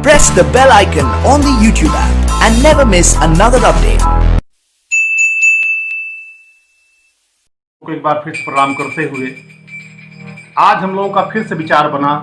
Press the bell icon on the YouTube app and never miss another update. एक बार फिर से प्रणाम करते हुए आज हम लोगों का फिर से विचार बना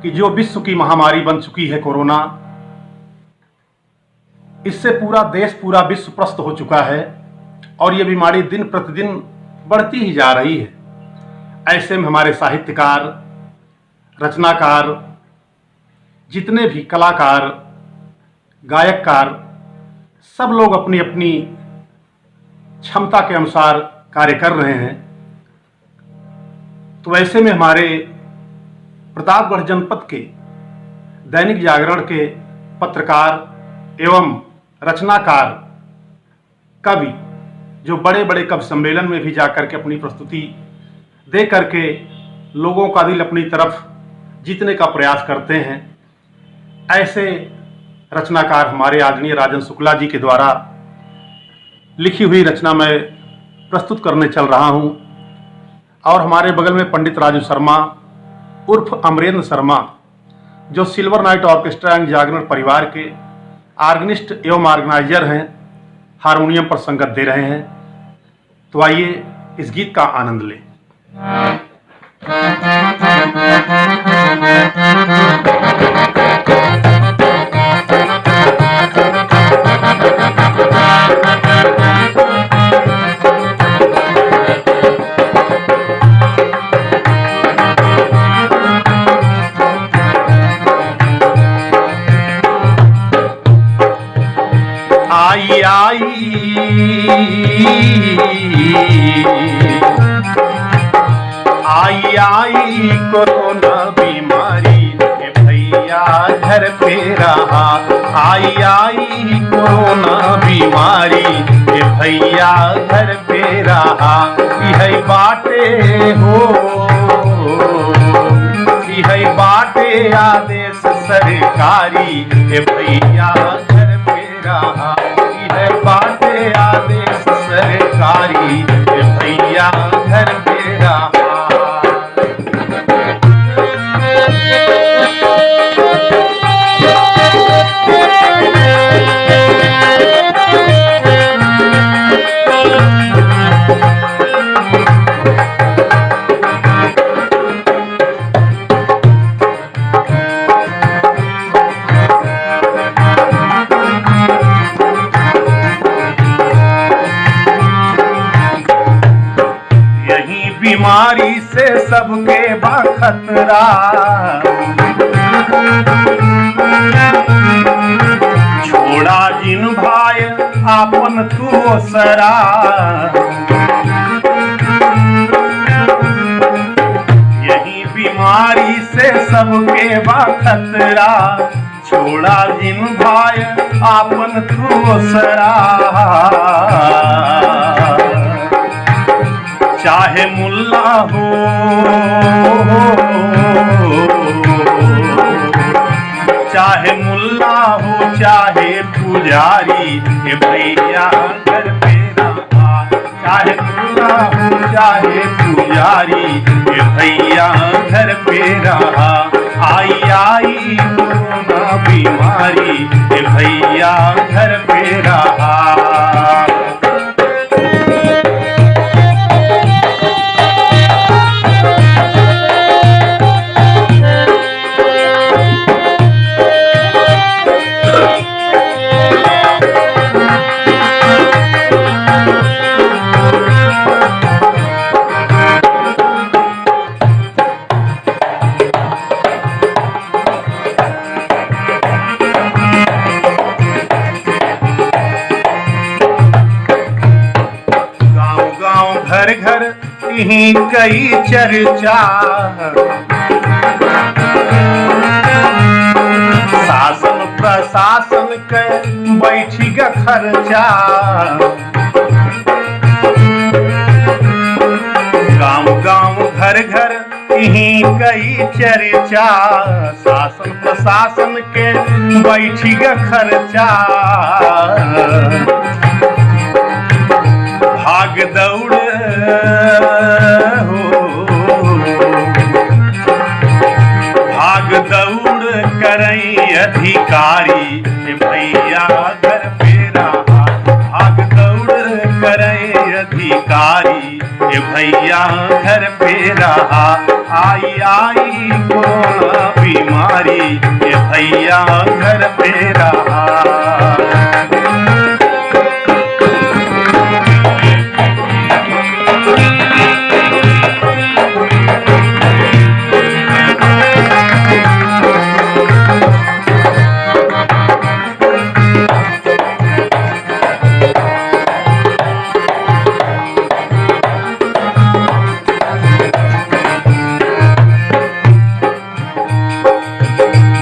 कि जो विश्व की महामारी बन चुकी है कोरोना, इससे पूरा देश पूरा विश्व त्रस्त हो चुका है और ये बीमारी दिन प्रतिदिन बढ़ती ही जा रही है। ऐसे में हमारे साहित्यकार, रचनाकार, जितने भी कलाकार, गायककार, सब लोग अपनी अपनी क्षमता के अनुसार कार्य कर रहे हैं। तो ऐसे में हमारे प्रतापगढ़ जनपद के दैनिक जागरण के पत्रकार एवं रचनाकार, कवि, जो बड़े बड़े कवि सम्मेलन में भी जाकर के अपनी प्रस्तुति दे करके लोगों का दिल अपनी तरफ जीतने का प्रयास करते हैं, ऐसे रचनाकार हमारे आदरणीय राजन शुक्ला जी के द्वारा लिखी हुई रचना मैं प्रस्तुत करने चल रहा हूं। और हमारे बगल में पंडित राजू शर्मा उर्फ अमरेंद्र शर्मा, जो सिल्वर नाइट ऑर्केस्ट्रा एंड जागरण परिवार के ऑर्गेनिस्ट एवं ऑर्गेनाइजर हैं, हारमोनियम पर संगत दे रहे हैं। तो आइए इस गीत का आनंद लें। आई आई आई कोरोना बीमारी के भैया घर पे रहा। आई आई कोरोना बीमारी के भैया घर पे रहा। यही बाटे हो, यही बाटे आदेश सरकारी के भैया घर पे रहा। यह बाटे आदेश सरकारी के भैया घर पे रहा। बीमारी से सबके बा खतरा, छोड़ा जिन भाई आपन तू सरा। यही बीमारी से सबके बा खतरा, छोड़ा जिन भाई आपन तू सरा। चाहे मुल्ला हो, चाहे मुल्ला हो, चाहे पुजारी के भैया घर पे रहा। चाहे मुल्ला हो, चाहे पुजारी के भैया घर पे रहा। आई आई कोरोना बीमारी के भैया घर पे रहा। घर घर ही कई चर्चा, शासन प्रशासन के बैठी का खर्चा। गांव गांव घर घर ही कई चर्चा, शासन प्रशासन के बैठी का खर्चा। भाग दौड़ हो, भाग दौड़ अधिकारी भैया घर पे रहा, भाग दौड़ करे अधिकारी भैया घर पे रहा, आई आई कोरोना बीमारी भैया घर पे रहा।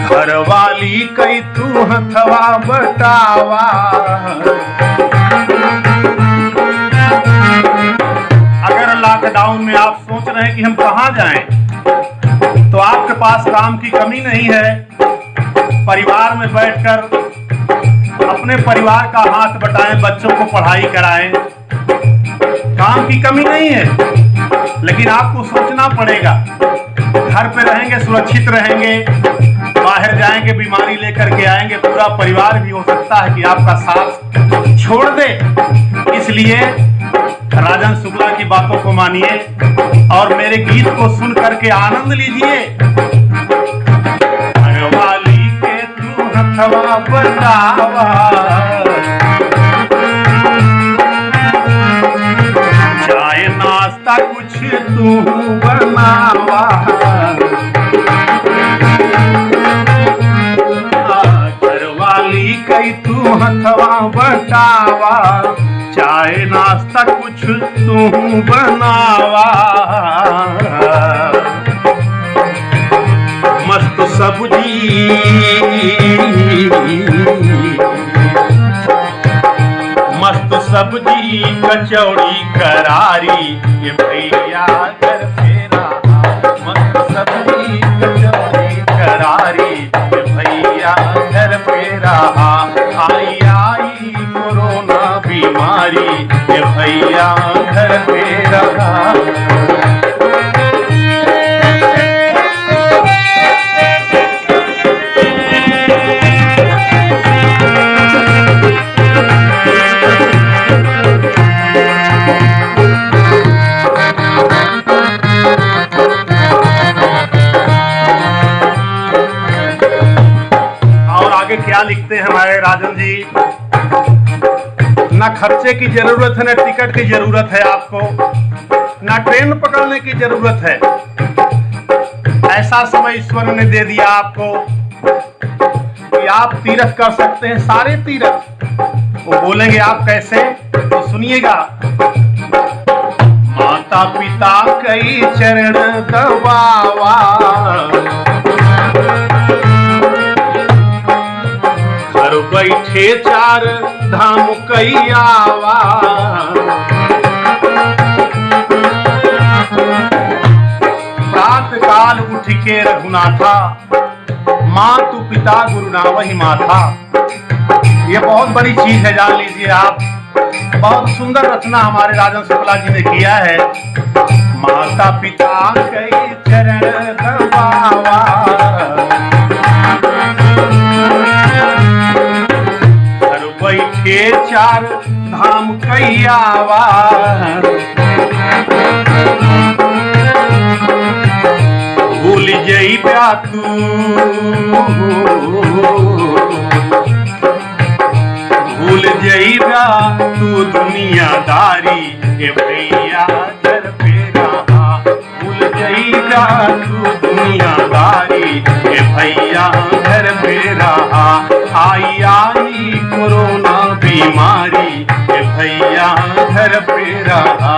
घरवाली कई तू हथवा बटावा, अगर लॉकडाउन में आप सोच रहे हैं कि हम कहां जाएं, तो आपके पास काम की कमी नहीं है। परिवार में बैठकर अपने परिवार का हाथ बटाएं, बच्चों को पढ़ाई कराएं, काम की कमी नहीं है। लेकिन आपको सोचना पड़ेगा, घर पे रहेंगे सुरक्षित रहेंगे, बाहर जाएंगे बीमारी लेकर के आएंगे, पूरा परिवार भी हो सकता है कि आपका साथ छोड़ दे। इसलिए राजन शुक्ला की बातों को मानिए और मेरे गीत को सुन करके आनंद लीजिए। घरवाली के तू हथवा बटावा, चाय नाश्ता कुछ तू बनावा, कई तू हथवा बटावा, चाय नाश्ता कुछ तू बनावा। मस्त सब्जी मस्त सब्जी कचौड़ी करारी ये भैया घर पे रहा, मस्त सब्जी कचौड़ी करारी ये भैया घर पे रहा, आई आई कोरोना बीमारी ये भैया घर पे रहा। क्या लिखते हैं हमारे राजन जी, ना खर्चे की जरूरत है, ना टिकट की जरूरत है आपको, ना ट्रेन पकड़ने की जरूरत है। ऐसा समय ईश्वर ने दे दिया आपको कि आप तीर्थ कर सकते हैं, सारे तीर्थ। वो बोलेंगे आप कैसे, तो सुनिएगा। माता पिता कई चरण दबावा, घर बैठे चार धाम कई आवा, प्रातः काल उठ के रघुनाथा, मातु पिता गुरु ना वही माथा। ये बहुत बड़ी चीज है, जान लीजिए आप। बहुत सुंदर रचना हमारे राजन शुक्ला जी ने किया है। माता पिता कई चरण दबावा, बैठे चार धाम कई आवा, भूल जई तू, भूल जई तू दुनियादारी ये भैया घर पे रहा, भूल जई तू दुनियादारी ये भैया घर पे रहा, आई आई कोरोना बीमारी ये भैया घर पे रहा।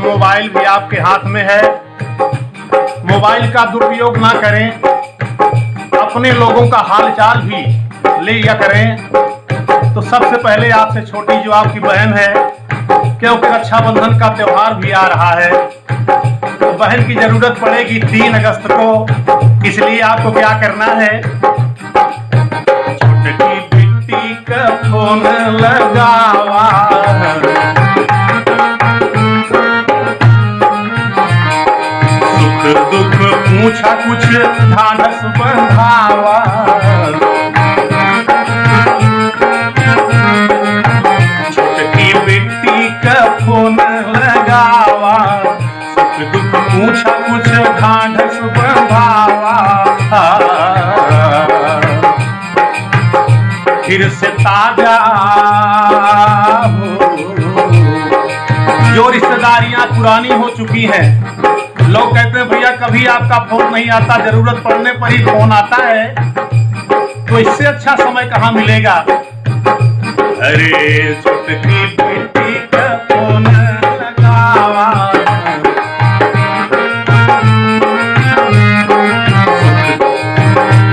मोबाइल भी आपके हाथ में है, मोबाइल का दुरुपयोग ना करें, अपने लोगों का हालचाल भी ले लिया करें। तो सबसे पहले आपसे छोटी जो आपकी बहन है, क्योंकि रक्षाबंधन का त्योहार भी आ रहा है, तो बहन की जरूरत पड़ेगी 3 अगस्त को। इसलिए आपको क्या करना है, छोटकी बिट्टी का फोन लगावा, सुख दुख पूछा कुछ ढांढस बंधावा, छोटकी बिट्टी का फोन लगावा, सुख दुख पूछा कुछ ढांढस बंधावा। फिर से ताजा हो, जो रिश्तेदारियां पुरानी हो चुकी हैं, लोग कहते हैं भैया कभी आपका फोन नहीं आता, जरूरत पड़ने पर ही फोन आता है, तो इससे अच्छा समय कहाँ मिलेगा। अरे छोटकी बेटी का फोन लगावा,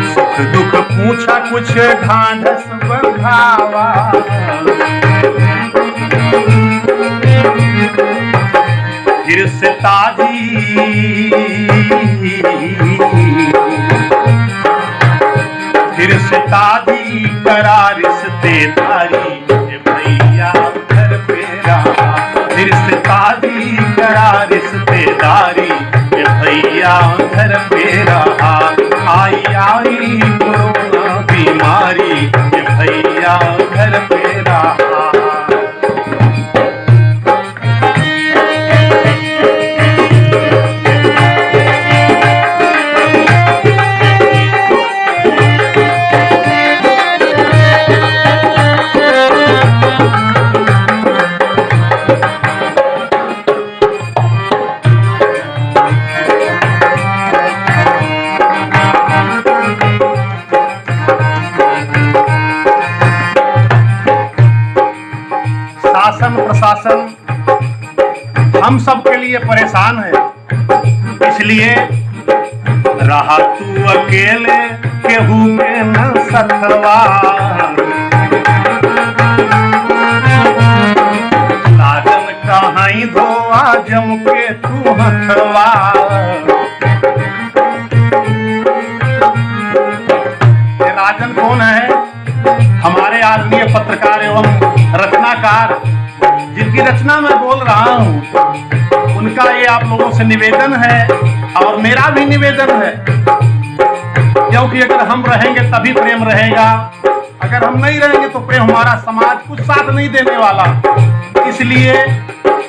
सुख दुख पूछा कुछ ढांढस बंधावा, फिर से ताजी करा रिश्तेदारी, भैया घर पे रहा, फिर से ताजी करा रिश्तेदारी, भैया घर पे रहा। आई आई कोरोना बीमारी, भैया घर पे रहा। शासन प्रशासन हम सब के लिए परेशान है, इसलिए रहा तू अकेले केहू में न सखवा, राजन कहीं धोआ जम के तू हथवा। राजन कौन है? हमारे आदरणीय पत्रकार एवं रचनाकार, जिनकी रचना मैं बोल रहा हूं, उनका ये आप लोगों से निवेदन है और मेरा भी निवेदन है, क्योंकि अगर हम रहेंगे तभी प्रेम रहेगा, अगर हम नहीं रहेंगे तो प्रेम हमारा समाज कुछ साथ नहीं देने वाला। इसलिए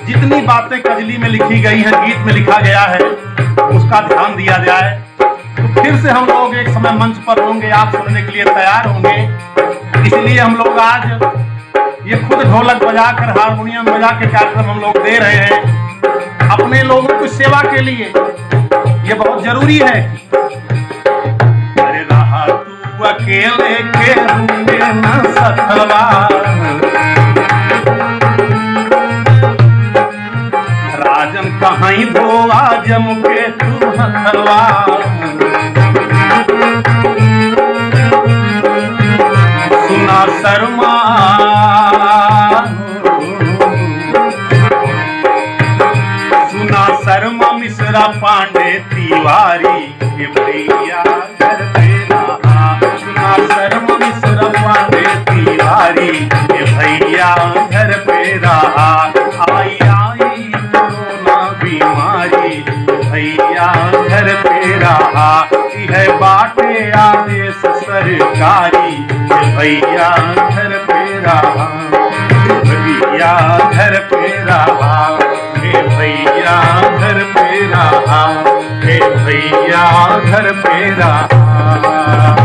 जितनी बातें कजली में लिखी गई हैं, गीत में लिखा गया है, उसका ध्यान दिया जाए। तो फिर से हम लोग एक समय मंच पर होंगे, आप सुनने के लिए तैयार होंगे। इसलिए हम लोग आज ये खुद ढोलक बजाकर, हारमोनियम बजा के कार्यक्रम हम लोग दे रहे हैं अपने लोगों की सेवा के लिए। ये बहुत जरूरी है। अरे रहा तू अकेले के न सखवा, राजन कहीं धोआ जम के तू हथवा, सुना शर्मा शर्मा मिश्रा पांडे तिवारी, ये भैया घर पे रहा। सुना शर्मा मिश्रा पांडे तिवारी, ये भैया घर पे रहा। आई आई कोरोना बीमारी, भैया घर पे रहा। यह बाटे आदेश सरकारी, ये भैया घर पे रहा, भैया घर पे रहा, भैया घर पे रहा, भैया घर पे रहा।